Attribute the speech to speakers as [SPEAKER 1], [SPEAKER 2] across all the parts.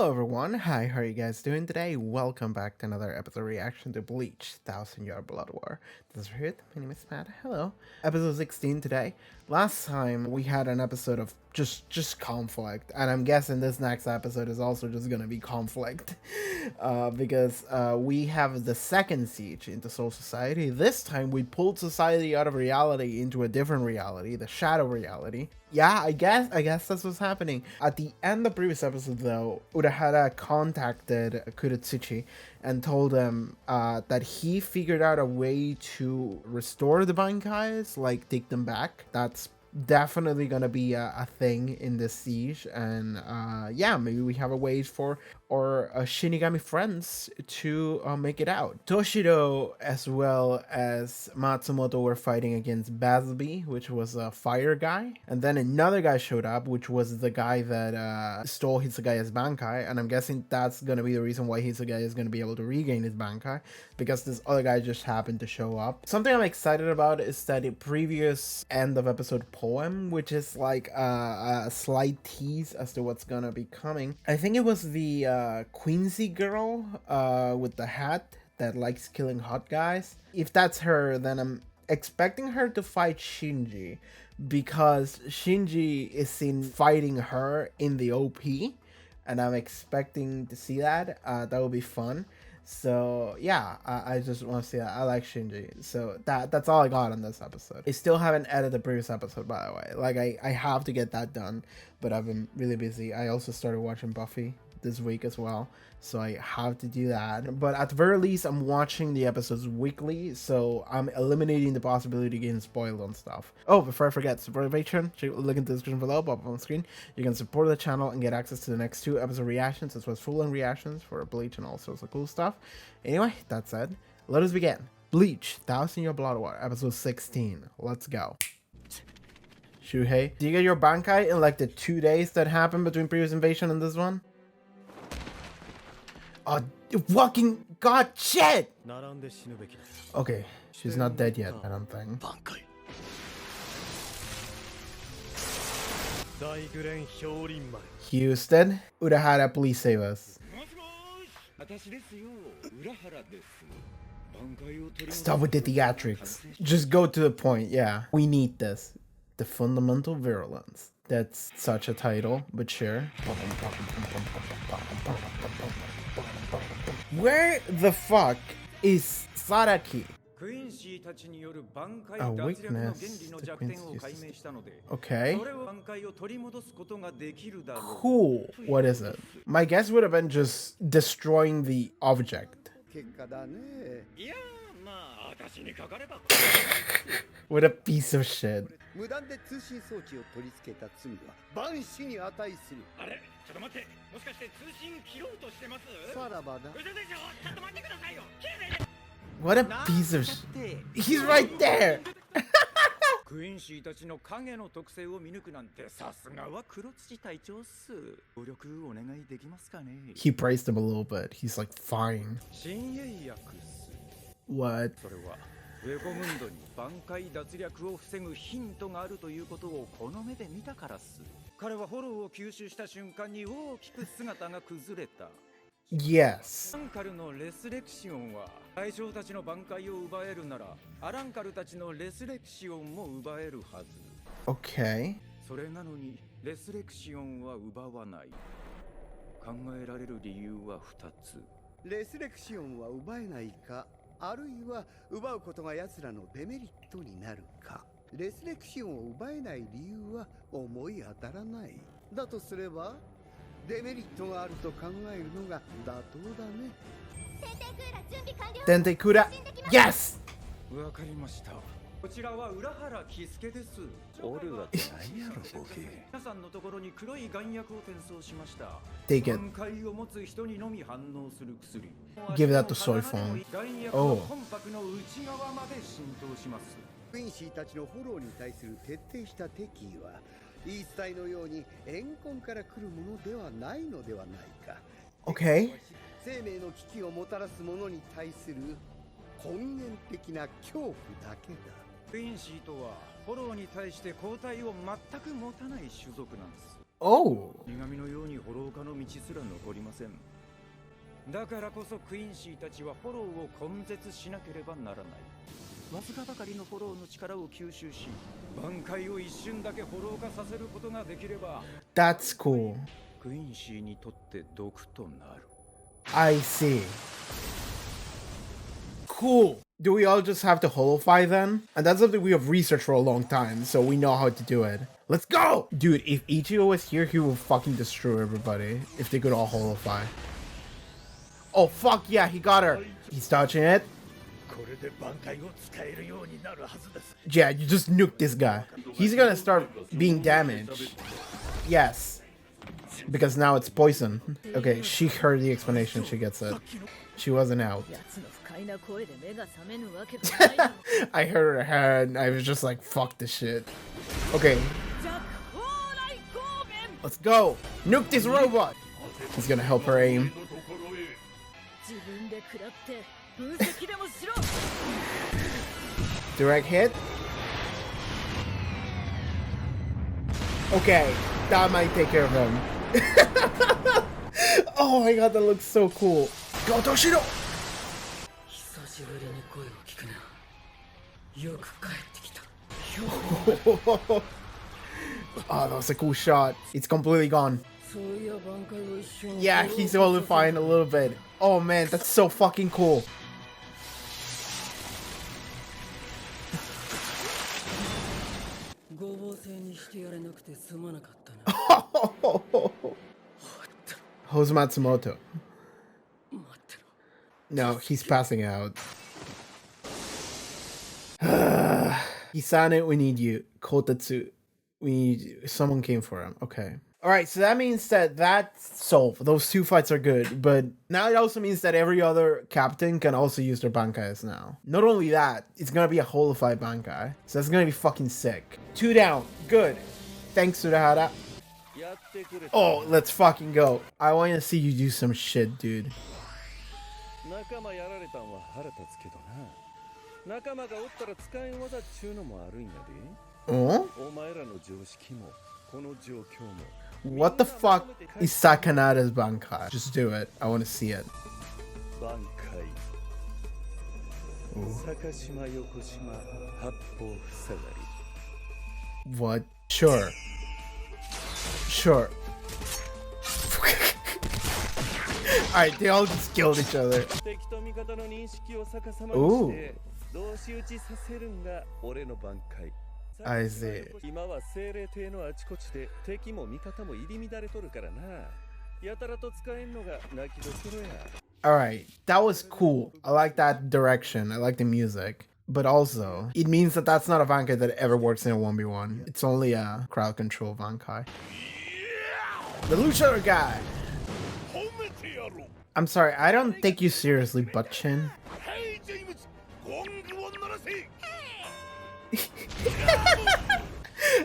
[SPEAKER 1] Hello everyone, hi, how are you guys doing today? Welcome back to another episode reaction to Bleach, 1000-Yard Blood War. This is Haarute, my name is Matt, hello. Episode 16 today. Last time we had an episode of just conflict, and I'm guessing this next episode is also just gonna be conflict. Because we have the second siege into Soul Society. This time we pulled society out of reality into a different reality, the shadow reality. Yeah, I guess that's what's happening. At the end of the previous episode though, Urahara contacted Kuretsuchi and told him that he figured out a way to restore the Bankais, like take them back. That's definitely gonna be a thing in this siege, and yeah, maybe we have a way for our Shinigami friends to make it out. Toshiro as well as Matsumoto were fighting against Bazby, which was a fire guy, and then another guy showed up, which was the guy that stole Hitsugai's Bankai, and I'm guessing that's gonna be the reason why Hitsugai is gonna be able to regain his Bankai, because this other guy just happened to show up. Something I'm excited about is that the previous end of episode poem, which is like a slight tease as to what's gonna be coming. I think it was the Quincy girl with the hat that likes killing hot guys. If that's her, then I'm expecting her to fight Shinji, because Shinji is seen fighting her in the OP, and I'm expecting to see that. That would be fun. So yeah, I just want to see that. I like Shinji, so that's all I got on this episode. I still haven't edited the previous episode, by the way. Like I have to get that done, but I've been really busy. I also started watching Buffy this week as well, so I have to do that. But at the very least, I'm watching the episodes weekly, so I'm eliminating the possibility of getting spoiled on stuff. Oh, before I forget, support the Patreon. Check the link in the description below, pop up on the screen. You can support the channel and get access to the next 2 episode reactions, as well as full-length reactions for Bleach and all sorts of cool stuff. Anyway, that said, let us begin. Bleach, 1000-Yard Blood War, episode 16. Let's go. Shuhei, do you get your Bankai in like the 2 days that happened between previous invasion and this one? Oh, fucking god, shit! Okay, she's not dead yet, I don't think. Houston, Urahara, please save us. Stop with the theatrics. Just go to the point, yeah. We need this. The Fundamental Virulence. That's such a title, but sure. Where the fuck is Saraki? A weakness to Quincy's. Okay. Cool. What is it? My guess would have been just destroying the object. What a piece of shit. What a piece of shit. He's right there. He praised him a little bit. He's like, fine. What?
[SPEAKER 2] ウェコムンドに挽回脱略を防ぐヒントがあるということをこの目で見たからす。彼はフォローを吸収した瞬間に大きく姿が崩れた。
[SPEAKER 1] Yes.
[SPEAKER 2] アランカルのレスレクシオンは大将たちの挽回を奪えるなら、アランカルたちのレスレクシオンも奪えるはず。
[SPEAKER 1] Okay.
[SPEAKER 2] それなのにレスレクシオンは奪わない。考えられる理由は2つ。
[SPEAKER 3] レスレクシオンは奪えないか。あるいは奪うことが奴らのデメリットになるか。レスレクシオンを奪えない理由は思い当たらない。だとすればデメリットがあると考えるのが妥当だね。
[SPEAKER 1] テンテクーラ、Yes!
[SPEAKER 2] わかりました。こちらは浦原喜助です。
[SPEAKER 3] おるわけないやろ、ボケ。
[SPEAKER 2] 皆さんのところに黒い眼薬を転送しました。
[SPEAKER 1] Take it.
[SPEAKER 2] 挽回を持つ人にのみ反応する薬。
[SPEAKER 1] Give that to Soy Phone.
[SPEAKER 2] 眼薬の本白の内側まで浸透します。
[SPEAKER 3] クインシーたちのフォローに対する徹底した敵意は言い伝えのように怨恨から来るものではないのではないか。
[SPEAKER 1] Okay.
[SPEAKER 3] 生命の危機をもたらすものに対する根源的な恐怖だけだ。
[SPEAKER 2] クインシーとはフォローに対して抗体を全く持たない種族なんです。
[SPEAKER 1] Oh.
[SPEAKER 2] 苦みのようにフォロー化の道すら残りません。だからこそクインシーたちはフォローを根絶しなければならない。わずかばかりのフォローの力を吸収し、挽回を一瞬だけフォロー化させることができれば、
[SPEAKER 1] That's cool.
[SPEAKER 2] クインシーにとって毒となる。
[SPEAKER 1] I see. Cool. Do we all just have to holofy then? And that's something we have researched for a long time, so we know how to do it. Let's go! Dude, if Ichigo was here, he would fucking destroy everybody if they could all holofy. Oh, fuck yeah, he got her. He's touching it. Yeah, you just nuke this guy. He's gonna start being damaged. Yes. Because now it's poison. Okay, she heard the explanation, she gets it. She wasn't out. I heard her hand, I was just like, fuck this shit. Okay. Let's go! Nuke this robot! He's gonna help her aim. Direct hit. Okay, that might take care of him. Oh my god, that looks so cool. Go Toshido! Oh, that was a cool shot. It's completely gone. Yeah, he's holifying a little bit. Oh man, that's so fucking cool. Who's Matsumoto? No, he's passing out. Hisane, we need you. Kotetsu, we need you. Someone came for him. Okay. Alright, so that means that that's solved. Those two fights are good, but now it also means that every other captain can also use their bankais now. Not only that, it's gonna be a holified bankai. So that's gonna be fucking sick. 2 down. Good. Thanks, Surahara. Oh, let's fucking go. I want to see you do some shit, dude. Oh? What the fuck is Sakanada's bankai? Just do it. I want to see it. What? Sure. Sure. Alright, they all just killed each other. Ooh. I see. Alright, that was cool. I like that direction. I like the music. But also, it means that that's not a bankai that ever works in a 1v1. It's only a crowd control bankai. The luchador guy! I'm sorry, I don't take you seriously, Butt-chin.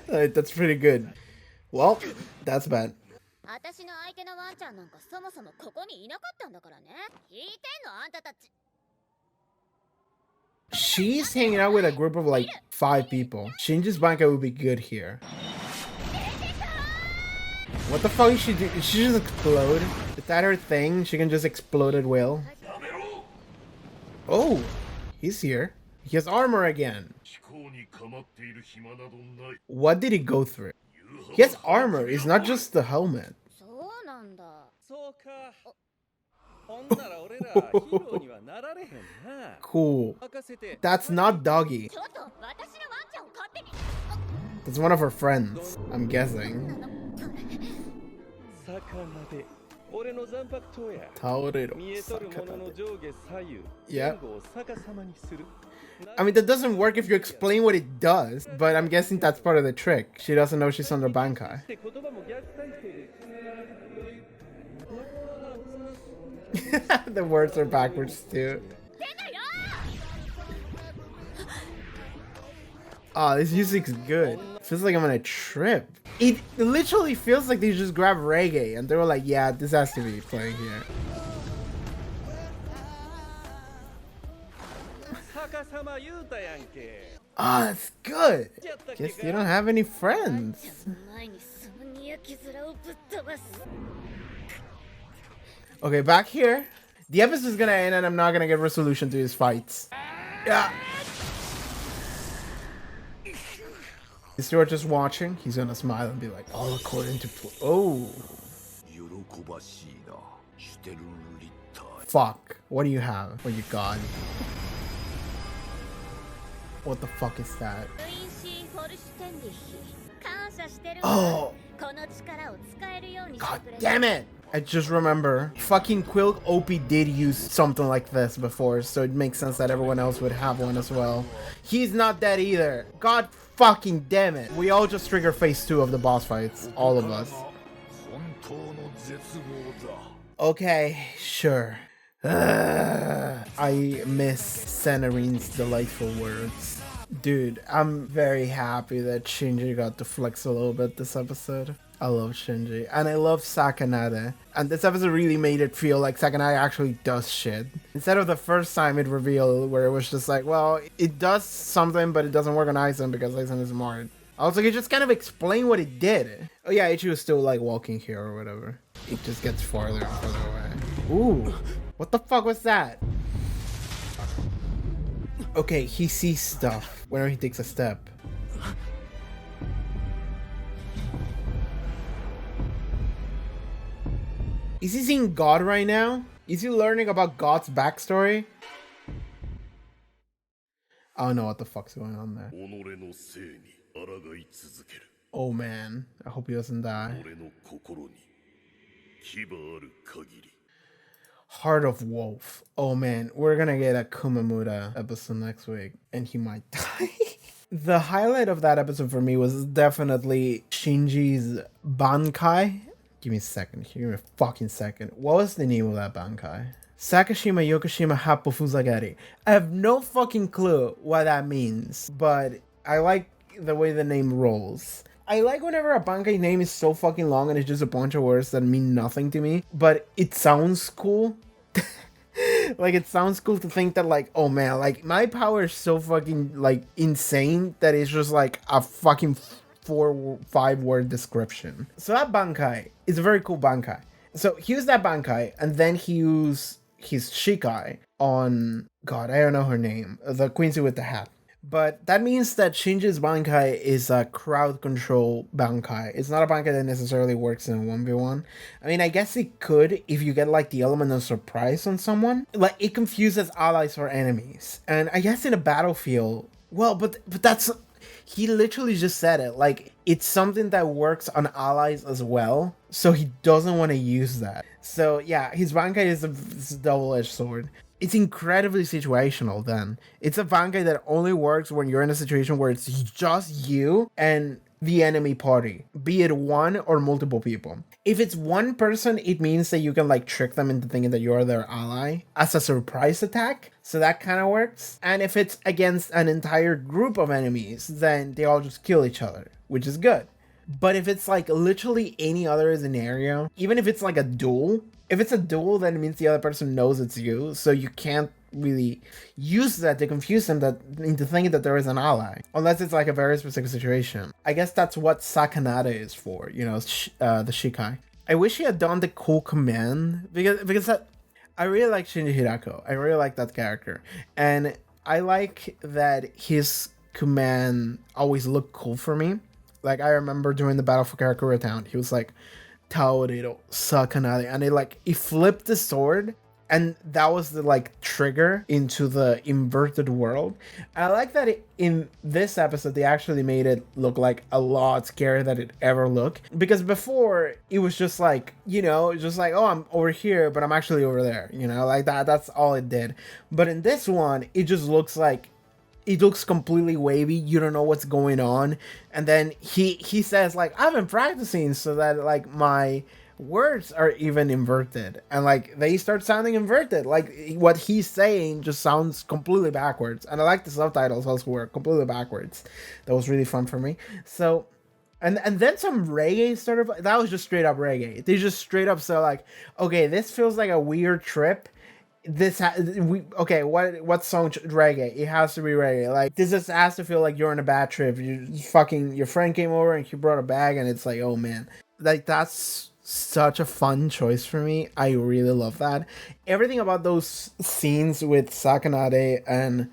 [SPEAKER 1] That's pretty good. Well, that's bad. She's hanging out with a group of like 5 people. Shinji's bankai would be good here. What the fuck is she do? Did she just explode? Is that her thing? She can just explode at will? Oh, he's here. He has armor again. What did he go through? He has armor, it's not just the helmet. Cool. That's not Doggy. That's one of her friends, I'm guessing. Yeah. I mean, that doesn't work if you explain what it does, but I'm guessing that's part of the trick. She doesn't know she's under bankai. The words are backwards too. Oh, this music's good. Feels like I'm on a trip. It literally feels like they just grabbed reggae and they were like, yeah, this has to be playing here. Ah, that's good. Guess you don't have any friends. Okay, back here. The episode is gonna end and I'm not gonna get resolution to his fights. Yeah. Is Stuart just watching? He's gonna smile and be like, all according to oh. Fuck. What do you have? What you got? What the fuck is that? Oh. God damn it! I just remember fucking Quill OP did use something like this before, so it makes sense that everyone else would have one as well. He's not dead either. God fucking damn it. We all just trigger phase 2 of the boss fights. All of us. Okay, sure. I miss Senarine's delightful words. Dude, I'm very happy that Shinji got to flex a little bit this episode. I love Shinji, and I love SKNIL, and this episode really made it feel like SKNIL actually does shit. Instead of the first time it revealed where it was just like, well, it does something, but it doesn't work on Aizen because Aizen is smart. I was like, it just kind of explained what it did. Oh yeah, Ichi was still like walking here or whatever. It just gets farther and farther away. Ooh, what the fuck was that? Okay, he sees stuff whenever he takes a step. Is he seeing God right now? Is he learning about God's backstory? I don't know what the fuck's going on there. Oh man, I hope he doesn't die. Heart of Wolf. Oh man, we're gonna get a Kumamuda episode next week, and he might die. The highlight of that episode for me was definitely Shinji's Bankai. Give me a second. Give me a fucking second. What was the name of that Bankai? Sakashima Yokoshima Happo Fuzagari. I have no fucking clue what that means, but I like the way the name rolls. I like whenever a Bankai name is so fucking long and it's just a bunch of words that mean nothing to me, but it sounds cool. Like, it sounds cool to think that, like, oh man, like, my power is so fucking, like, insane that it's just like a fucking 4-5 word description. So that Bankai is a very cool Bankai. So he used that Bankai, and then he used his Shikai on, God, I don't know her name, the Quincy with the hat. But that means that Shinji's Bankai is a crowd control Bankai. It's not a Bankai that necessarily works in a 1v1. I mean, I guess it could if you get like the element of surprise on someone. Like, it confuses allies or enemies. And I guess in a battlefield, well, but that's, he literally just said it. Like, it's something that works on allies as well. So he doesn't want to use that. So yeah, his Bankai is a double-edged sword. It's incredibly situational then. It's a Bankai that only works when you're in a situation where it's just you and the enemy party, be it one or multiple people. If it's one person, it means that you can like trick them into thinking that you're their ally as a surprise attack. So that kind of works. And if it's against an entire group of enemies, then they all just kill each other, which is good. But if it's like literally any other scenario, even if it's like a duel, if it's a duel, then it means the other person knows it's you, so you can't really use that to confuse them into thinking that there is an ally, unless it's like a very specific situation. I guess that's what SKNIL is for, you know, the Shikai. I wish he had done the cool command, because I really like Shinji Hirako. I really like that character, and I like that his command always looked cool for me. Like, I remember during the battle for Karakura Town, he was like, Taoriro SKNIL, and it flipped the sword, and that was the like trigger into the inverted world. And I like that in this episode they actually made it look like a lot scarier than it ever looked, because before it was just like, you know, just like, oh, I'm over here but I'm actually over there, you know, like that's all it did. But in this one, it just looks like, it looks completely wavy. You don't know what's going on. And then he says like, I've been practicing so that like my words are even inverted. And like they start sounding inverted. Like what he's saying just sounds completely backwards. And I like the subtitles also were completely backwards. That was really fun for me. So, and then some reggae started. That was just straight up reggae. They just straight up said like, okay, this feels like a weird trip. okay, what song reggae? It has to be reggae. Like, this just has to feel like you're on a bad trip. Your friend came over and he brought a bag, and it's like, oh man, like that's such a fun choice for me. I really love that. Everything about those scenes with Sakanade and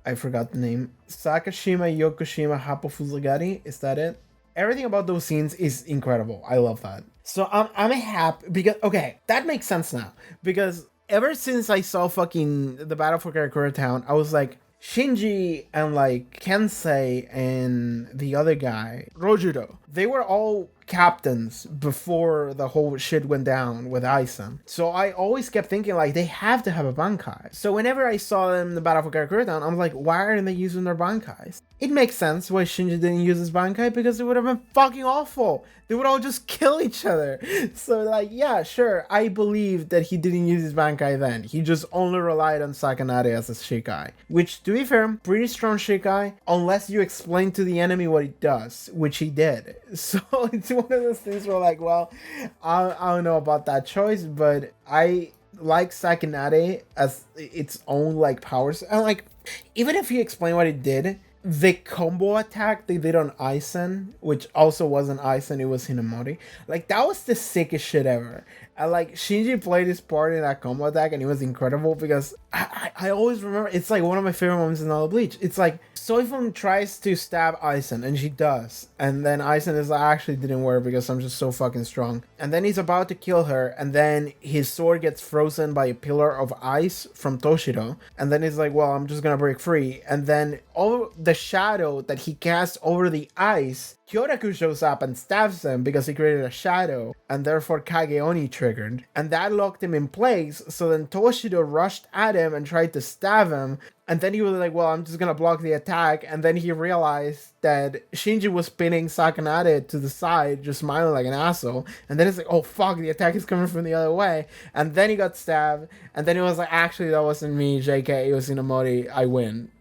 [SPEAKER 1] I forgot the name, Sakashima Yokoshima Hapofuzagari, is that it? Everything about those scenes is incredible. I love that. So I'm happy because, okay, that makes sense now, because ever since I saw fucking the Battle for Karakura Town, I was like, Shinji and like Kensei and the other guy, Rojuro, they were all captains before the whole shit went down with Aizen. So I always kept thinking like they have to have a Bankai. So whenever I saw them in the Battle for Karakura Town, I'm like, why aren't they using their Bankais? It makes sense why Shinji didn't use his Bankai, because it would have been fucking awful. They would all just kill each other. So like, yeah, sure, I believe that he didn't use his Bankai then. He just only relied on Sakanade as a Shikai. Which, to be fair, pretty strong Shikai, unless you explain to the enemy what it does, which he did. So it's one of those things where like, well, I don't know about that choice, but I like Sakanade as its own like powers. And like, even if you explain what it did, the combo attack they did on Aizen, which also wasn't Aizen, it was Hinamori, like that was the sickest shit ever. And like Shinji played his part in that combo attack, and it was incredible because I always remember, it's like one of my favorite moments in all of Bleach. It's like Soifun tries to stab Aizen, and she does, and then Aizen is like, actually didn't work because I'm just so fucking strong. And then he's about to kill her, and then his sword gets frozen by a pillar of ice from Toshiro, and then he's like, well, I'm just gonna break free. And then all the shadow that he casts over the ice, Kyoraku shows up and stabs him because he created a shadow, and therefore Kageoni triggered, and that locked him in place. So then Toshiro rushed at him and tried to stab him, and then he was like, well, I'm just gonna block the attack. And then he realized that Shinji was pinning Sakanade to the side, just smiling like an asshole. And then it's like, oh fuck, the attack is coming from the other way. And then he got stabbed, and then he was like, actually, that wasn't me, JK, it was Inamori, I win.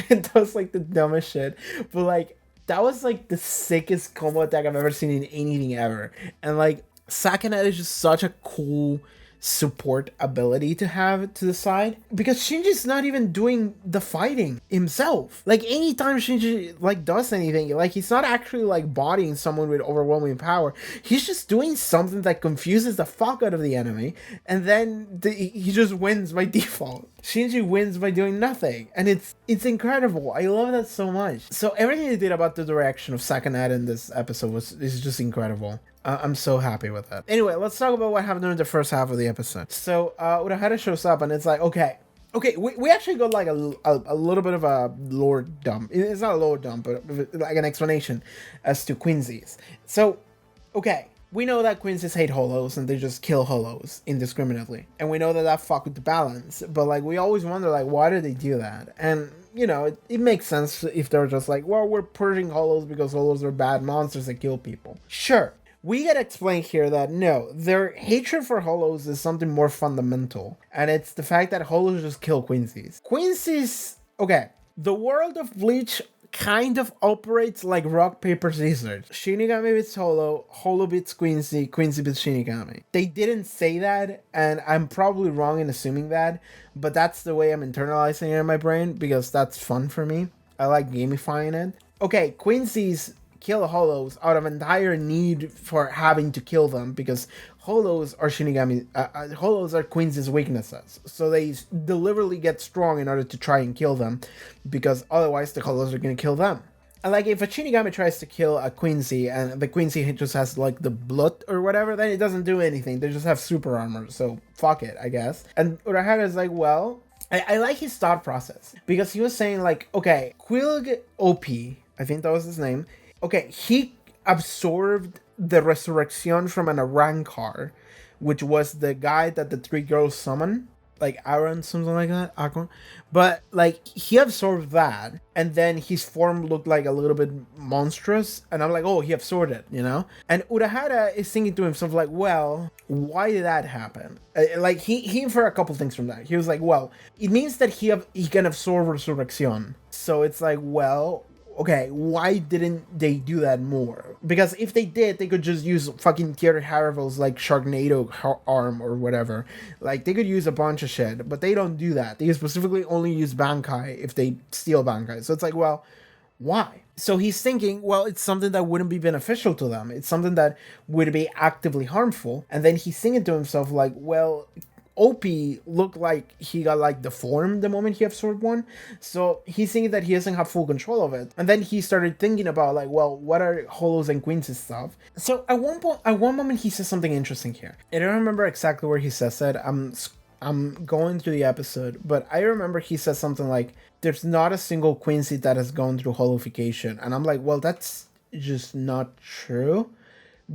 [SPEAKER 1] And that was like the dumbest shit. But like, that was like the sickest combo attack I've ever seen in anything ever. And like, Sakanade is just such a cool support ability to have to the side, because Shinji's not even doing the fighting himself. Like, anytime Shinji like does anything, like he's not actually like bodying someone with overwhelming power. He's just doing something that confuses the fuck out of the enemy, and then he just wins by default. Shinji wins by doing nothing, and it's incredible. I love that so much. So everything they did about the direction of Sakanade in this episode is just incredible. I'm so happy with that. Anyway, let's talk about what happened during the first half of the episode. So Urahara shows up, and it's like, okay, we actually got like a little bit of a lore dump. It's not a lore dump, but like an explanation as to Quincy's. So, okay, we know that Quincy's hate holos, and they just kill holos indiscriminately. And we know that fucked with the balance. But like, we always wonder, like, why did they do that? And you know, it makes sense if they're just like, well, we're purging holos because holos are bad monsters that kill people. Sure. We get explained here that no, their hatred for holos is something more fundamental, and it's the fact that holos just kill Quincy's. Quincy's, okay, the world of Bleach kind of operates like rock, paper, scissors. Shinigami beats Holo, Holo beats Quincy, Quincy beats Shinigami. They didn't say that, and I'm probably wrong in assuming that, but that's the way I'm internalizing it in my brain, because that's fun for me. I like gamifying it. Okay, Quincy's kill holos out of entire need for having to kill them, because holos are Shinigami, holos are Quincy's weaknesses, so they deliberately get strong in order to try and kill them, because otherwise the holos are going to kill them. And like, if a Shinigami tries to kill a Quincy and the Quincy just has like the blood or whatever, then it doesn't do anything. They just have super armor, so fuck it, I guess. And Urahara is like, well, I like his thought process, because he was saying like, okay, Quilg OP, I think that was his name. Okay, he absorbed the resurrection from an Arankar, which was the guy that the three girls summoned, like Aaron, something like that, Akon. But like, he absorbed that, and then his form looked like a little bit monstrous, and I'm like, oh, he absorbed it, you know? And Urahara is thinking to himself like, well, why did that happen? Like, he inferred a couple things from that. He was like, well, it means that he can absorb resurrection. So it's like, well, okay, why didn't they do that more? Because if they did, they could just use fucking Theater Haravel's like Sharknado arm or whatever. Like, they could use a bunch of shit, but they don't do that. They specifically only use Bankai if they steal Bankai. So it's like, well, why? So he's thinking, well, it's something that wouldn't be beneficial to them. It's something that would be actively harmful. And then he's thinking to himself, like, well, OP looked like he got like deformed the moment he absorbed one. So he's thinking that he doesn't have full control of it. And then he started thinking about like, well, what are holos and queens and stuff? So at one moment he says something interesting here. I don't remember exactly where he says it. I'm going through the episode, but I remember he says something like, there's not a single Quincy that has gone through holification. And I'm like, well, that's just not true,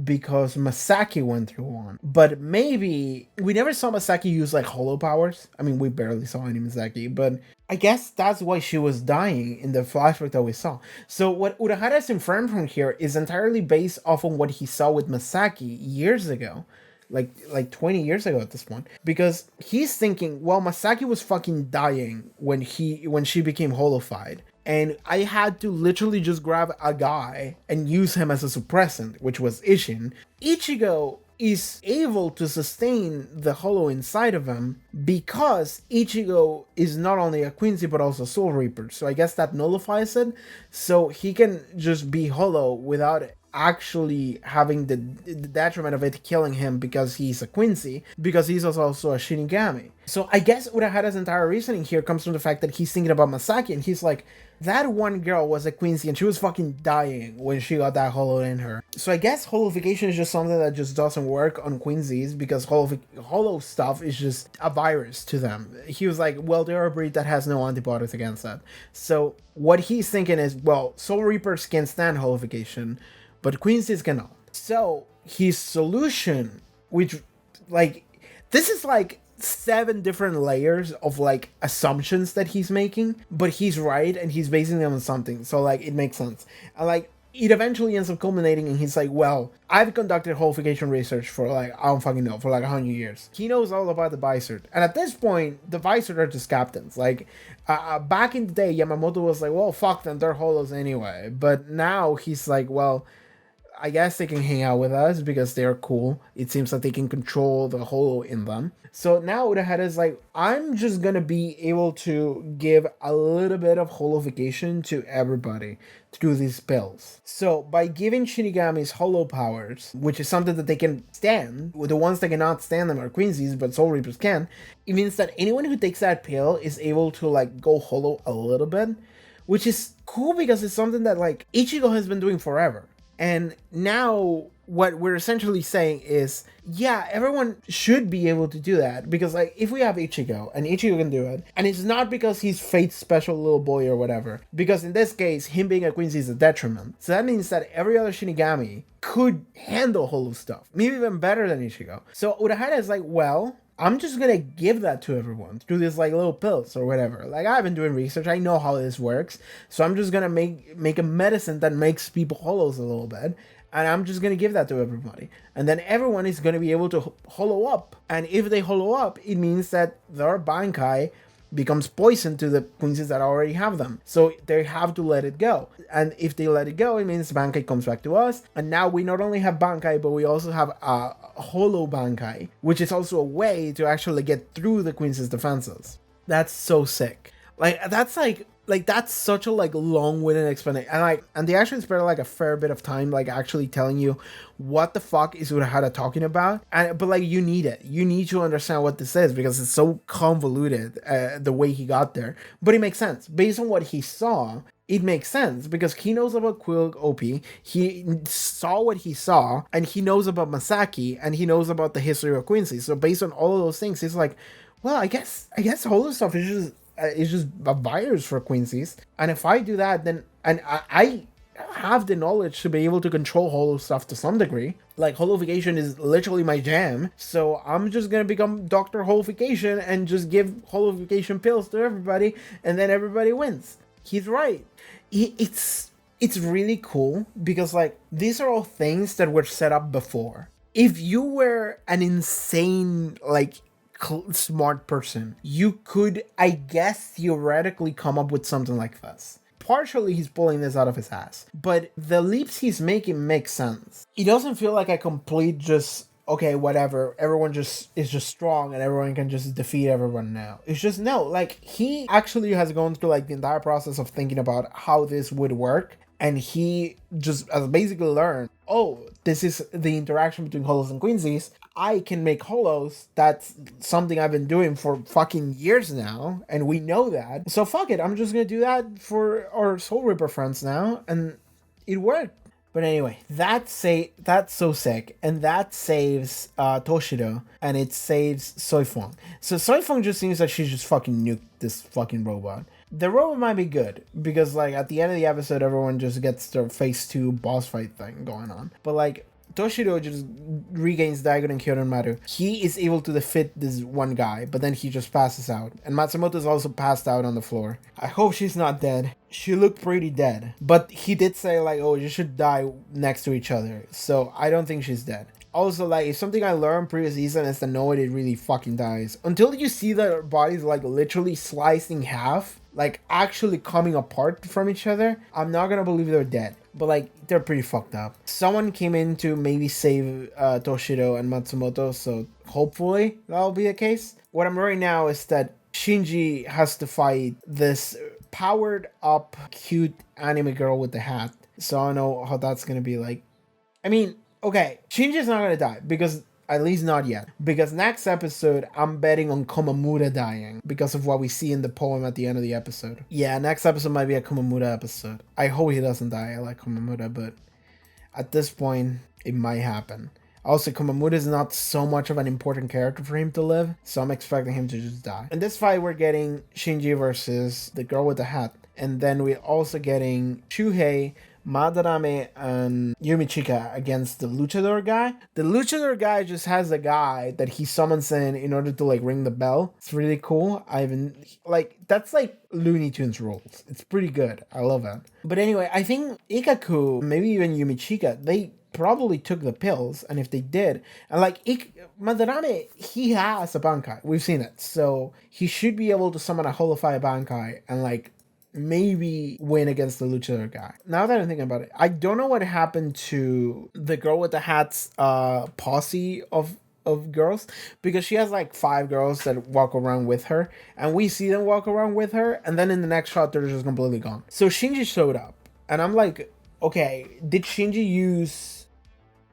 [SPEAKER 1] because Masaki went through one. But maybe we never saw Masaki use like holo powers. I mean, we barely saw any Masaki, but I guess that's why she was dying in the flashback that we saw. So what Urahara is inferring from here is entirely based off on what he saw with Masaki years ago. Like 20 years ago at this point, because he's thinking, well, Masaki was fucking dying when she became holified, and I had to literally just grab a guy and use him as a suppressant, which was Ichigo is able to sustain the holo inside of him because Ichigo is not only a Quincy but also Soul Reaper. So I guess that nullifies it, so he can just be holo without actually having the detriment of it killing him because he's a Quincy, because he's also a Shinigami. So I guess Urahara's entire reasoning here comes from the fact that he's thinking about Masaki, and he's like, that one girl was a Quincy and she was fucking dying when she got that holo in her. So I guess holification is just something that just doesn't work on Quincy's, because holo stuff is just a virus to them. He was like, well, they're a breed that has no antibodies against that. So what he's thinking is, well, Soul Reapers can stand holification, but Quincy's cannot. So his solution, which, like, this is like 7 different layers of like assumptions that he's making, but he's right and he's basing them on something. So like, it makes sense. And like, it eventually ends up culminating and he's like, well, I've conducted holification research for like, I don't fucking know, for like 100 years. He knows all about the Visor. And at this point, the Visor are just captains. Like, back in the day, Yamamoto was like, well, fuck them, they're holos anyway. But now he's like, well, I guess they can hang out with us because they're cool. It seems like they can control the holo in them. So now Urahara is like, I'm just gonna be able to give a little bit of holification to everybody through these spells. So by giving Shinigamis holo powers, which is something that they can stand, the ones that cannot stand them are Quincy's, but Soul Reapers can, it means that anyone who takes that pill is able to like go holo a little bit, which is cool because it's something that like Ichigo has been doing forever. And now what we're essentially saying is, yeah, everyone should be able to do that, because like, if we have Ichigo and Ichigo can do it, and it's not because he's Fate's special little boy or whatever, because in this case, him being a Quincy is a detriment. So that means that every other Shinigami could handle holo stuff, maybe even better than Ichigo. So Urahara is like, well, I'm just gonna give that to everyone through these like little pills or whatever. Like, I've been doing research, I know how this works, so I'm just gonna make a medicine that makes people holos a little bit, and I'm just gonna give that to everybody, and then everyone is gonna be able to holo up. And if they holo up, it means that their Bankai becomes poison to the Quincy's that already have them, so they have to let it go. And if they let it go, it means Bankai comes back to us, and now we not only have Bankai, but we also have a holo Bankai, which is also a way to actually get through the Quincy's defenses. That's so sick. Like that's such a like long-winded explanation, and they actually spent like a fair bit of time like actually telling you what the fuck is Urahara talking about, but like you need to understand what this is, because it's so convoluted the way he got there. But it makes sense based on what he saw. It makes sense because he knows about Quill OP, he saw what he saw, and he knows about Masaki, and he knows about the history of Quincy. So based on all of those things, he's like, well, I guess holo stuff is just a virus for Quincy's, and if I do that, then and I have the knowledge to be able to control holo stuff to some degree. Like, holification is literally my jam, so I'm just gonna become Dr. Holification and just give holification pills to everybody, and then everybody wins. He's right. It's really cool because like, these are all things that were set up before. If you were an insane like smart person, you could, I guess, theoretically come up with something like this. partially he's pulling this out of his ass, but the leaps he's making make sense. It doesn't feel like a complete just, okay, whatever, everyone just is just strong and everyone can just defeat everyone now. It's just, no, like, he actually has gone through like the entire process of thinking about how this would work, and he just has basically learned, oh, this is the interaction between holos and quincies. I can make holos. That's something I've been doing for fucking years now, and we know that. So fuck it, I'm just gonna do that for our Soul Reaper friends now, and it worked. But anyway, that's so sick, and that saves Toshiro, and it saves Soifeng. So Soifeng just seems like she just fucking nuked this fucking robot. The robot might be good, because like at the end of the episode, everyone just gets their phase 2 boss fight thing going on. But like, Toshiro just regains Daigon and Kyoto Maru. He is able to defeat this one guy, but then he just passes out. And Matsumoto is also passed out on the floor. I hope she's not dead. She looked pretty dead. But he did say like, oh, you should die next to each other. So I don't think she's dead. Also, like, if something I learned previous season is that nobody really fucking dies. Until you see their bodies like literally sliced in half, like actually coming apart from each other, I'm not gonna believe they're dead. But like, they're pretty fucked up. Someone came in to maybe save Toshiro and Matsumoto, so hopefully that'll be the case. What I'm worried now is that Shinji has to fight this powered up cute anime girl with the hat. So I don't know how that's gonna be like. I mean, okay, Shinji's not gonna die, because at least not yet. Because next episode, I'm betting on Komamura dying because of what we see in the poem at the end of the episode. Yeah, next episode might be a Komamura episode. I hope he doesn't die. I like Komamura, but at this point, it might happen. Also, Komamura is not so much of an important character for him to live, so I'm expecting him to just die. In this fight, we're getting Shinji versus the girl with the hat. And then we're also getting Shuhei, Madarame, and Yumichika against the luchador guy. The luchador guy just has a guy that he summons in order to like ring the bell. It's really cool. That's like Looney Tunes rules. It's pretty good. I love it. But anyway, I think Ikaku, maybe even Yumichika, they probably took the pills, and if they did, and like Madarame, he has a Bankai. We've seen it. So he should be able to summon a Holofy Bankai and like maybe win against the luchador guy. Now that I'm thinking about it, I don't know what happened to the girl with the hat's posse of girls, because she has like 5 girls that walk around with her, and we see them walk around with her, and then in the next shot they're just completely gone. So Shinji showed up, and I'm like, okay, did Shinji use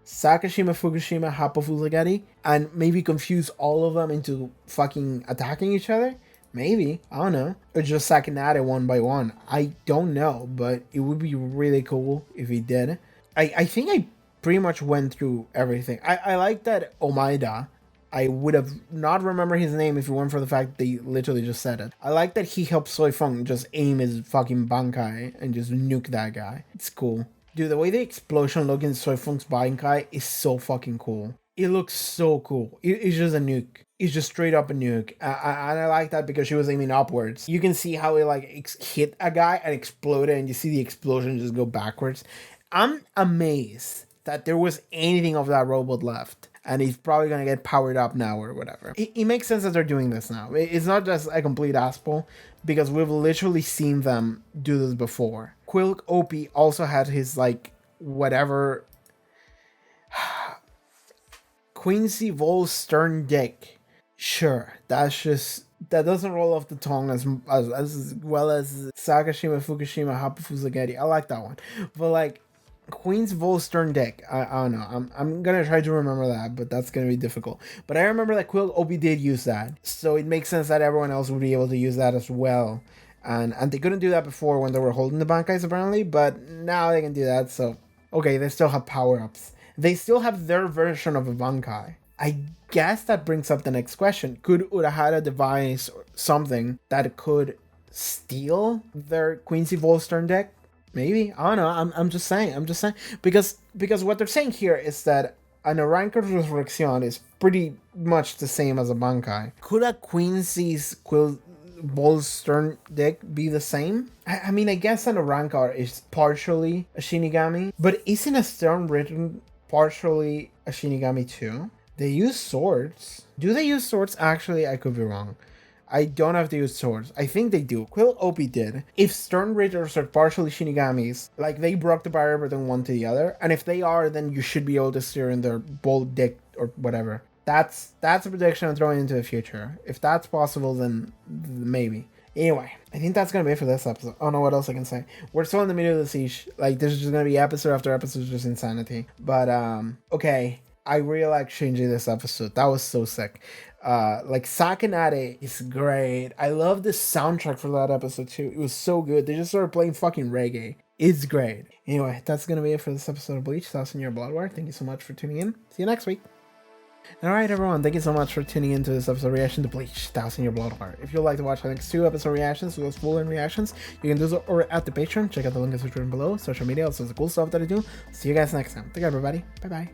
[SPEAKER 1] Sakashima, Fukushima, Happo Fusagari and maybe confuse all of them into fucking attacking each other? Maybe. I don't know. Or just sacking at it one by one. I don't know, but it would be really cool if he did. I think I pretty much went through everything. I like that Omaida. I would have not remembered his name if it weren't for the fact that they literally just said it. I like that he helped Soifeng just aim his fucking Bankai and just nuke that guy. It's cool. Dude, the way the explosion look in Soifeng's Bankai is so fucking cool. It looks so cool. It's just a nuke. It's just straight up a nuke. And I like that because she was aiming upwards. You can see how it like hit a guy and exploded, and you see the explosion just go backwards. I'm amazed that there was anything of that robot left. And he's probably going to get powered up now or whatever. It makes sense that they're doing this now. It's not just a complete asshole, because we've literally seen them do this before. Quilk OP also had his like whatever Quincy Vol Stern Dick. Sure, that doesn't roll off the tongue as well as Sakashima, Fukushima, Happo Fusagari. I like that one. But like Queen's Vol Stern Dick, I don't know. I'm gonna try to remember that, but that's gonna be difficult. But I remember that Quill OP did use that, so it makes sense that everyone else would be able to use that as well. And they couldn't do that before when they were holding the Bankais apparently, but now they can do that. So okay, they still have power-ups. They still have their version of a Bankai. I guess that brings up the next question. Could Urahara devise something that could steal their Quincy Vol Stern deck? Maybe. I don't know. I'm just saying. Because what they're saying here is that an Arrancar's Resurrection is pretty much the same as a Bankai. Could a Quincy's Vol Stern deck be the same? I mean, I guess an Arrancar is partially a Shinigami, but isn't a Stern written partially a Shinigami too? They use swords. Do they use swords? Actually, I could be wrong. I don't have to use swords. I think they do. Quill OP did. If Stern Raiders are partially Shinigamis, like they broke the barrier between one to the other, and if they are, then you should be able to steer in their bold dick or whatever. That's a prediction I'm throwing into the future. If that's possible, then maybe. Anyway, I think that's gonna be it for this episode. I don't know what else I can say. We're still in the middle of the siege. Like, there's just gonna be episode after episode, just insanity. But okay, I really like changing this episode. That was so sick. Like SKNIL is great. I love the soundtrack for that episode too. It was so good. They just started playing fucking reggae. It's great. Anyway, that's gonna be it for this episode of Bleach. That's in your Blood War. Thank you so much for tuning in. See you next week. Alright everyone, thank you so much for tuning into this episode reaction to Bleach, That Was in Your Blood War. If you'd like to watch the next 2 episode reactions to those full-in reactions, you can do so over at the Patreon. Check out the link in the description below, social media, also the cool stuff that I do. See you guys next time. Take care everybody. Bye bye.